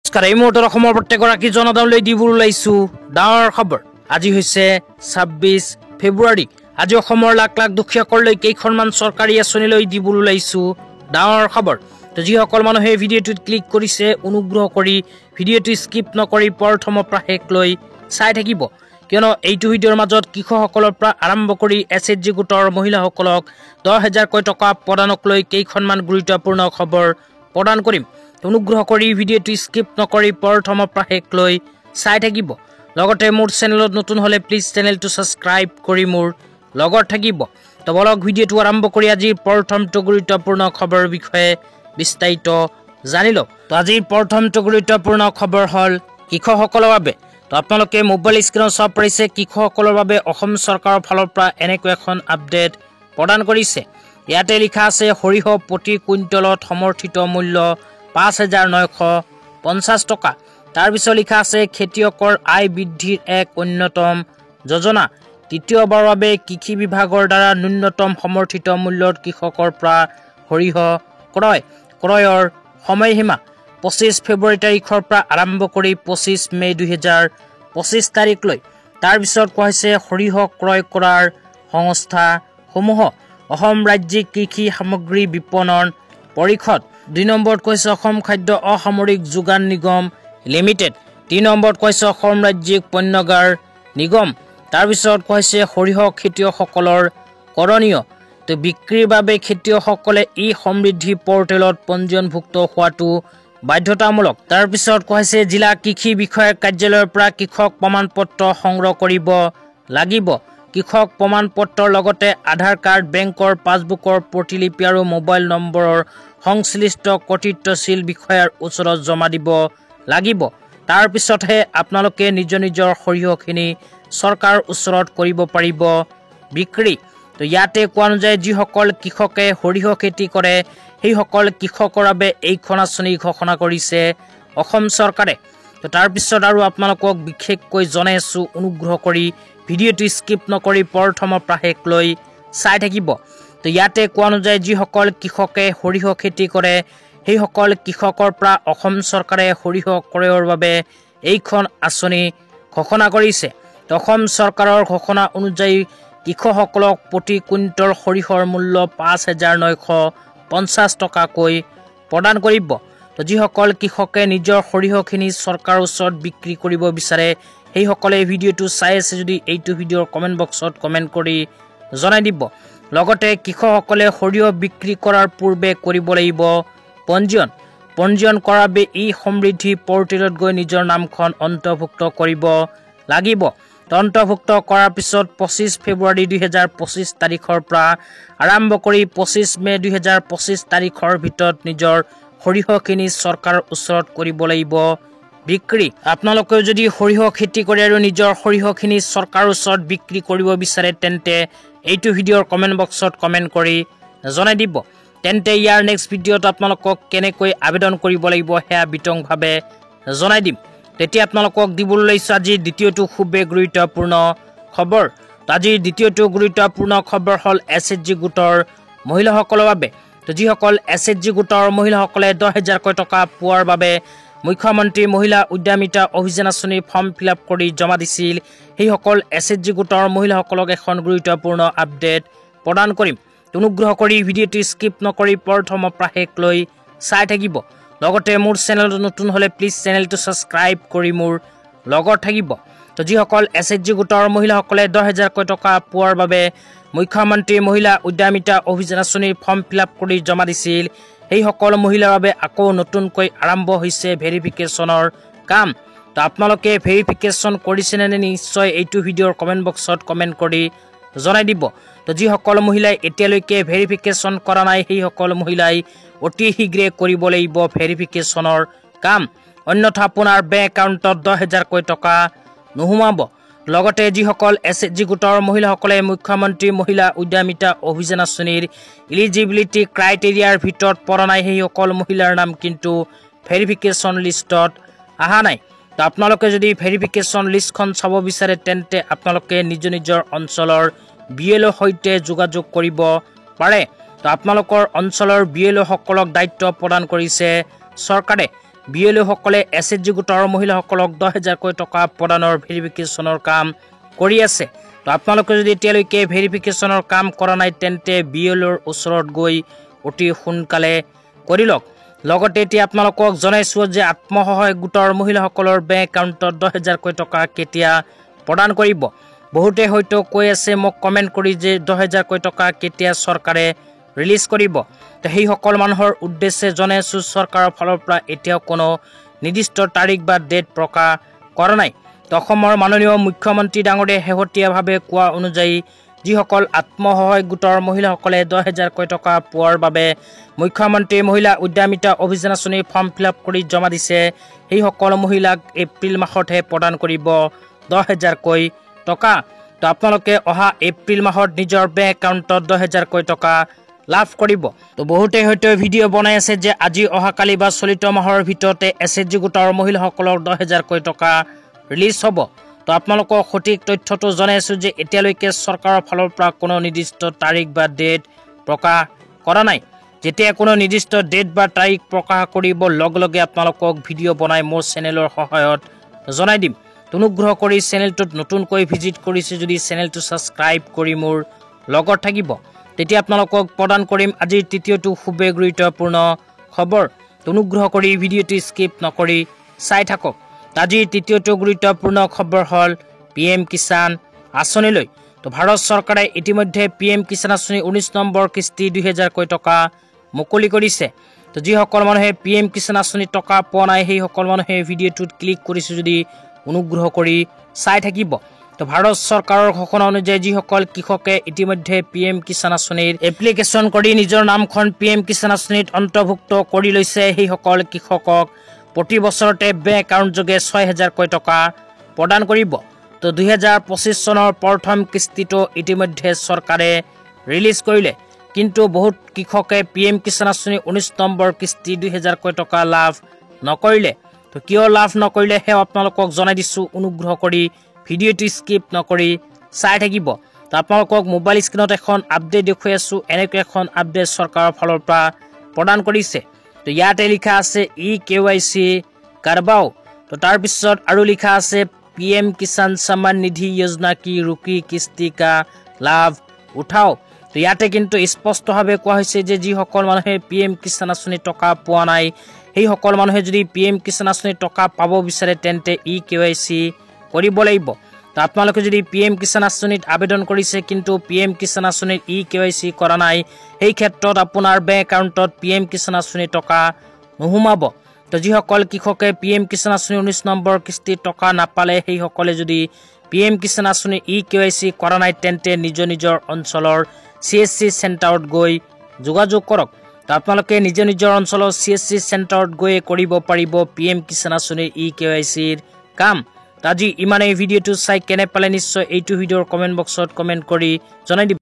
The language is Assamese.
নমস্কাৰ এই মুহূৰ্তত অসমৰ প্ৰত্যেকগৰাকী জনতালৈ দিবলৈ ওলাইছো ডাঙৰ খবৰ। আজি হৈছে 26 ফেব্ৰুৱাৰী। আজি অসমৰ লাখ লাখ দুখীয়াসকললৈ কেইখনমান চৰকাৰী আঁচনিলৈ দিবলৈ ওলাইছো ডাঙৰ খবৰ। তো যিসকল মানুহে ভিডিঅ'টোত ক্লিক কৰিছে অনুগ্ৰহ কৰি ভিডিঅ'টো স্কিপ নকৰি প্ৰথমৰ পৰা শেষলৈ চাই থাকিব, কিয়নো এইটো ভিডিঅ'ৰ মাজত কৃষকসকলৰ পৰা আৰম্ভ কৰি এছএইচজি গোটৰ মহিলাসকলক 10,000কৈ টকা প্ৰদানক লৈ কেইখনমান গুৰুত্বপূৰ্ণ খবৰ প্ৰদান কৰিম। অনুগ্ৰহ কৰি ভিডিঅ'টো স্কিপ নকৰি প্ৰথমৰ পৰা শেষলৈ চাই থাকিব। লগতে মোৰ চেনেলত নতুন হ'লে প্লিজ চেনেলটো ছাবস্ক্ৰাইব কৰি মোৰ লগত থাকিব। তো বলক ভিডিঅ'টো আৰম্ভ কৰি আজিৰ প্ৰথমটো গুৰুত্বপূৰ্ণ খবৰৰ বিষয়ে বিস্তাৰিত জানি লওক। তো আজিৰ প্ৰথমটো গুৰুত্বপূৰ্ণ খবৰ হ'ল কৃষকসকলৰ বাবে। তো আপোনালোকে মোবাইল স্ক্ৰীনত চাব পাৰিছে কৃষকসকলৰ বাবে অসম চৰকাৰৰ ফালৰ পৰা এনেকৈ এখন আপডেট প্ৰদান কৰিছে। ইয়াতে লিখা আছে সৰিয়হ প্ৰতি কুইণ্টলত সমৰ্থিত মূল্য 5,950 টকা। তাৰপিছত লিখা আছে খেতিয়কৰ আয় বৃদ্ধিৰ এক অন্যতম যোজনা। তৃতীয়বাৰৰ বাবে কৃষি বিভাগৰ দ্বাৰা ন্যূনতম সমৰ্থিত মূল্যত কৃষকৰ পৰা সৰিয়হ ক্ৰয়ৰ সময়সীমা 25 ফেব্ৰুৱাৰী তাৰিখৰ পৰা আৰম্ভ কৰি 25 মে 2025 তাৰিখলৈ। তাৰপিছত কোৱা হৈছে সৰিয়হ ক্ৰয় কৰাৰ সংস্থাসমূহ অসম ৰাজ্যিক কৃষি সামগ্ৰী বিপণন পৰিষদ। 2 নম্বৰত কৈছে অসম খাদ্য অসামৰিক যোগান নিগম লিমিটেড। 3 নম্বৰত কৈছে অসম ৰাজ্যিক পণ্যগাৰ নিগম। তাৰপিছত কৈছে সৰিয়হ খেতিয়কসকলৰ কৰণীয়। তো বিক্ৰীৰ বাবে খেতিয়কসকলে ই সমৃদ্ধি পৰ্টেলত পঞ্জীয়নভুক্ত হোৱাটো বাধ্যতামূলক। তাৰপিছত কৈছে জিলা কৃষি বিষয়াৰ কাৰ্যালয়ৰ পৰা কৃষক প্ৰমাণপত্ৰ সংগ্ৰহ কৰিব লাগিব। কৃষক প্ৰমাণপত্ৰৰ লগতে আধাৰ কাৰ্ড, বেংকৰ পাছবুকৰ প্ৰতিলিপি আৰু মোবাইল নম্বৰৰ সংশ্লিষ্ট কৰ্তৃত্বশীল বিষয়াৰ ওচৰত জমা দিব লাগিব। তাৰপিছতহে আপোনালোকে নিজৰ সৰিয়হখিনি চৰকাৰৰ ওচৰত কৰিব পাৰিব বিক্ৰী। তো ইয়াতে কোৱা অনুযায়ী যিসকল কৃষকে সৰিয়হ খেতি কৰে সেইসকল কৃষকৰ বাবে এইখন আঁচনি ঘোষণা কৰিছে অসম চৰকাৰে। তো তাৰপিছত আৰু আপোনালোকক বিশেষকৈ জনাই আছোঁ অনুগ্ৰহ কৰি ভিডিঅ'টো স্কিপ নকৰি প্ৰথমৰ পৰা শেষলৈ চাই থাকিব। তো ইয়াতে কোৱা অনুযায়ী যিসকল কৃষকে সৰিয়হ খেতি কৰে সেইসকল কৃষকৰ পৰা অসম চৰকাৰে সৰিয়হ ক্ৰয়ৰ বাবে এইখন আঁচনি ঘোষণা কৰিছে। তো অসম চৰকাৰৰ ঘোষণা অনুযায়ী কৃষকসকলক প্ৰতি কুইণ্টল সৰিয়হৰ মূল্য 5,950 টকাকৈ প্ৰদান কৰিব। তো যিসকল কৃষকে নিজৰ সৰিয়হখিনি চৰকাৰৰ ওচৰত বিক্ৰী কৰিব বিচাৰে সেইসকলে ভিডিঅ'টো চাই আছে যদি এইটো ভিডিঅ'ৰ কমেণ্ট বক্সত কমেণ্ট কৰি জনাই দিব। লগতে কৃষকসকলে সৰিয়হ বিক্ৰী কৰাৰ পূৰ্বে কৰিব লাগিব পঞ্জীয়ন কৰাৰ বাবে ই সমৃদ্ধি পৰ্টেলত গৈ নিজৰ নামখন অন্তৰ্ভুক্ত কৰিব লাগিব। অন্তৰ্ভুক্ত কৰাৰ পিছত 25 ফেব্ৰুৱাৰী 2025 তাৰিখৰ পৰা আৰম্ভ কৰি 25 মে 2025 তাৰিখৰ ভিতৰত নিজৰ সৰিয়হখিনি চৰকাৰৰ ওচৰত কৰিব লাগিব বিক্ৰী। আপোনালোকে যদি সৰিয়হ খেতি কৰে আৰু নিজৰ সৰিয়হখিনি চৰকাৰৰ ওচৰত বিক্ৰী কৰিব বিচাৰে তেন্তে এইটো ভিডিঅ'ৰ কমেণ্ট বক্সত কমেণ্ট কৰি জনাই দিব। তেন্তে ইয়াৰ নেক্সট ভিডিঅ'ত আপোনালোকক কেনেকৈ আবেদন কৰিব লাগিব সেয়া বিতংভাৱে জনাই দিম। তেতিয়া আপোনালোকক দিবলৈ লৈছোঁ আজিৰ দ্বিতীয়টো খুবেই গুৰুত্বপূৰ্ণ খবৰ। আজিৰ দ্বিতীয়টো গুৰুত্বপূৰ্ণ খবৰ হ'ল এছএইচজি গোটৰ মহিলাসকলৰ বাবে। তো যিসকল এছএইচজি গোটৰ মহিলাসকলে 10,000কৈ টকা পোৱাৰ বাবে মুখ্যমন্ত্ৰী মহিলা উদ্যমিতা অভিযান আঁচনিৰ ফৰ্ম ফিল-আপ কৰি জমা দিছিল সেইসকল এছএইচজি গোটৰ মহিলাসকলক এখন গুৰুত্বপূৰ্ণ আপডেট প্ৰদান কৰিম। অনুগ্ৰহ কৰি ভিডিঅ'টো স্কিপ নকৰি প্ৰথমৰ পৰা শেষলৈ চাই থাকিব। লগতে মোৰ চেনেলত নতুন হ'লে প্লিজ চেনেলটো ছাবস্ক্ৰাইব কৰি মোৰ লগত থাকিব। তো যিসকল এছএইচজি গোটৰ মহিলাসকলে 10,000কৈ টকা পোৱাৰ বাবে মুখ্যমন্ত্ৰী মহিলা উদ্যমিতা অভিযান আঁচনিৰ ফৰ্ম ফিল-আপ কৰি জমা দিছিল সেইসকল মহিলাৰ বাবে আকৌ নতুনকৈ আৰম্ভ হৈছে ভেৰিফিকেশ্যনৰ কাম। তো আপোনালোকে ভেৰিফিকেশ্যন কৰিছেনে নিশ্চয় এইটো ভিডিঅ'ৰ কমেণ্ট বক্সত কমেণ্ট কৰি জনাই দিব। তো যিসকল মহিলাই এতিয়ালৈকে ভেৰিফিকেশ্যন কৰা নাই সেইসকল মহিলাই অতি শীঘ্ৰে কৰিব লাগিব ভেৰিফিকেশ্যনৰ কাম, অন্যথা আপোনাৰ বেংক একাউণ্টত 10,000কৈ টকা নোসোমাব। লগতে যিসকল এছএইচজি গোটৰ মহিলাসকলে মুখ্যমন্ত্ৰী মহিলা উদ্যমিতা অভিযান আঁচনিৰ ইলিজিবিলিটি ক্ৰাইটেৰিয়াৰ ভিতৰত পৰা নাই সেইসকল মহিলাৰ নাম কিন্তু ভেৰিফিকেশ্যন লিষ্টত অহা নাই। তো আপোনালোকে যদি ভেৰিফিকেশ্যন লিষ্টখন চাব বিচাৰে তেন্তে আপোনালোকে নিজৰ অঞ্চলৰ BLO সৈতে যোগাযোগ কৰিব পাৰে। তো আপোনালোকৰ অঞ্চলৰ BLO সকলক দায়িত্ব প্ৰদান কৰিছে চৰকাৰে। বিএলঅ'সকলে এছএইচজি গোটৰ মহিলাসকলক 10,000কৈ টকা প্ৰদানৰ ভেৰিফিকেশ্যনৰ কাম কৰি আছে। তো আপোনালোকে যদি এতিয়ালৈকে ভেৰিফিকেশ্যনৰ কাম কৰা নাই তেন্তে বিএলঅ'ৰ ওচৰত গৈ অতি সোনকালে কৰি লওক। লগতে এতিয়া আপোনালোকক জনাইছোঁ যে আত্মসহায়ক গোটৰ মহিলাসকলৰ বেংক একাউণ্টত 10,000কৈ টকা কেতিয়া প্ৰদান কৰিব। বহুতে হয়তো কৈ আছে মোক কমেণ্ট কৰি যে 10,000কৈ টকা কেতিয়া চৰকাৰে ৰিলিজ কৰিব। তো সেইসকল মানুহৰ উদ্দেশ্যে জনাইছোঁ চৰকাৰৰ ফালৰ পৰা এতিয়াও কোনো নিৰ্দিষ্ট তাৰিখ বা ডেট প্ৰকাশ কৰা নাই। তো অসমৰ মাননীয় মুখ্যমন্ত্ৰী ডাঙৰীয়াই শেহতীয়াভাৱে কোৱা অনুযায়ী যিসকল আত্মসহায়ক গোটৰ মহিলাসকলে 10,000কৈ টকা পোৱাৰ বাবে মুখ্যমন্ত্ৰী মহিলা উদ্যমিতা অভিযান আঁচনিৰ ফৰ্ম ফিল-আপ কৰি জমা দিছে সেইসকল মহিলাক এপ্ৰিল মাহতহে প্ৰদান কৰিব 10,000কৈ টকা। তো আপোনালোকে অহা এপ্ৰিল মাহত নিজৰ বেংক একাউণ্টত 10,000কৈ টকা লাভ কৰিব। তো বহুতে হয়তো ভিডিঅ' বনাই আছে যে আজি অহাকালি বা চলিত মাহৰ ভিতৰতে এছএইচজি গোটৰ মহিলাসকলক 10,000কৈ টকা ৰিলিজ হ'ব। তো আপোনালোকক সঠিক তথ্যটো জনাইছোঁ যে এতিয়ালৈকে চৰকাৰৰ ফালৰ পৰা কোনো নিৰ্দিষ্ট তাৰিখ বা ডেট প্ৰকাশ কৰা নাই। যেতিয়া কোনো নিৰ্দিষ্ট ডেট বা তাৰিখ প্ৰকাশ কৰিব লগে লগে আপোনালোকক ভিডিঅ' বনাই মোৰ চেনেলৰ সহায়ত জনাই দিম। অনুগ্ৰহ কৰি চেনেলটোত নতুনকৈ ভিজিট কৰিছে যদি চেনেলটো ছাবস্ক্ৰাইব কৰি মোৰ লগত থাকিব, তেতিয়া আপোনালোকক প্ৰদান কৰিম আজিৰ তৃতীয়টো খুবেই গুৰুত্বপূৰ্ণ খবৰ। অনুগ্ৰহ কৰি ভিডিঅ'টো স্কিপ নকৰি চাই থাকক। আজিৰ তৃতীয়টো গুৰুত্বপূৰ্ণ খবৰ হ'ল PM কিষাণ আঁচনিলৈ। তো ভাৰত চৰকাৰে ইতিমধ্যে PM কিষাণ আঁচনি 19 নম্বৰ কিস্তি 2,000কৈ টকা মুকলি কৰিছে। তো যিসকল মানুহে PM কিষাণ আঁচনিৰ টকা পোৱা নাই সেইসকল মানুহে ভিডিঅ'টোত ক্লিক কৰিছে যদি অনুগ্ৰহ কৰি চাই থাকিব। তো ভাৰত চৰকাৰৰ ঘোষণা অনুযায়ী যিসকল কৃষকে ইতিমধ্যে PM কিষাণ আঁচনিৰ এপ্লিকেশ্যন কৰি নিজৰ নামখন PM কিষাণ আঁচনিত অন্তৰ্ভুক্ত কৰি লৈছে সেইসকল কৃষকক প্ৰতি বছৰতে বেংক একাউণ্ট যোগে 6,000কৈ টকা প্ৰদান কৰিব। তো 2025 চনৰ প্ৰথম কিস্তিটো ইতিমধ্যে চৰকাৰে ৰিলিজ কৰিলে, কিন্তু বহুত কৃষকে PM কিষাণ আঁচনি 19 নম্বৰ কিস্তি 2,000কৈ টকা লাভ নকৰিলে। তো কিয় লাভ নকৰিলে সেয়া আপোনালোকক জনাই দিছোঁ। অনুগ্ৰহ কৰি ভিডিঅ'টো স্কিপ নকৰি চাই থাকিব। তো আপোনালোকক মোবাইল স্ক্ৰীণত এখন আপডেট দেখুৱাই আছোঁ। এনেকৈ এখন আপডেট চৰকাৰৰ ফালৰ পৰা প্ৰদান কৰিছে। তো ইয়াতে লিখা আছে EKYC কাৰবাও। তো তাৰপিছত আৰু লিখা আছে PM কিষাণ সন্মান নিধি যোজনা কি ৰুকি কিস্তি কা লাভ উঠাও। তো ইয়াতে কিন্তু স্পষ্টভাৱে কোৱা হৈছে যে যিসকল মানুহে PM কিষাণ আঁচনিৰ টকা পোৱা নাই সেইসকল মানুহে যদি PM কিষাণ আঁচনিৰ টকা পাব বিচাৰে তেন্তে EKYC কৰিব লাগিব। তো আপোনালোকে যদি PM কিষাণ আঁচনিত আবেদন কৰিছে কিন্তু PM কিষাণ আঁচনিত EKYC কৰা নাই সেই ক্ষেত্ৰত আপোনাৰ বেংক একাউণ্টত PM কিষাণ আঁচনিৰ টকা নোসোমাব। তো যিসকল কৃষকে PM কিষাণ আঁচনি 19 নম্বৰ কিস্তিৰ টকা নাপালে সেইসকলে যদি PM কিষাণ আঁচনি EKYC কৰা নাই তেন্তে নিজৰ অঞ্চলৰ CSC চেণ্টাৰত গৈ যোগাযোগ কৰক। তো আপোনালোকে নিজৰ অঞ্চলৰ CSC চেণ্টাৰত গৈ কৰিব পাৰিব PM কিষাণ আঁচনিৰ EKYCৰ কাম। আজি ইমানেই। ভিডিঅ'টো চাই কেনে পালে নিশ্চয় এইটো ভিডিঅ'ৰ কমেণ্ট বক্সত কমেণ্ট কৰি জনাই দিব।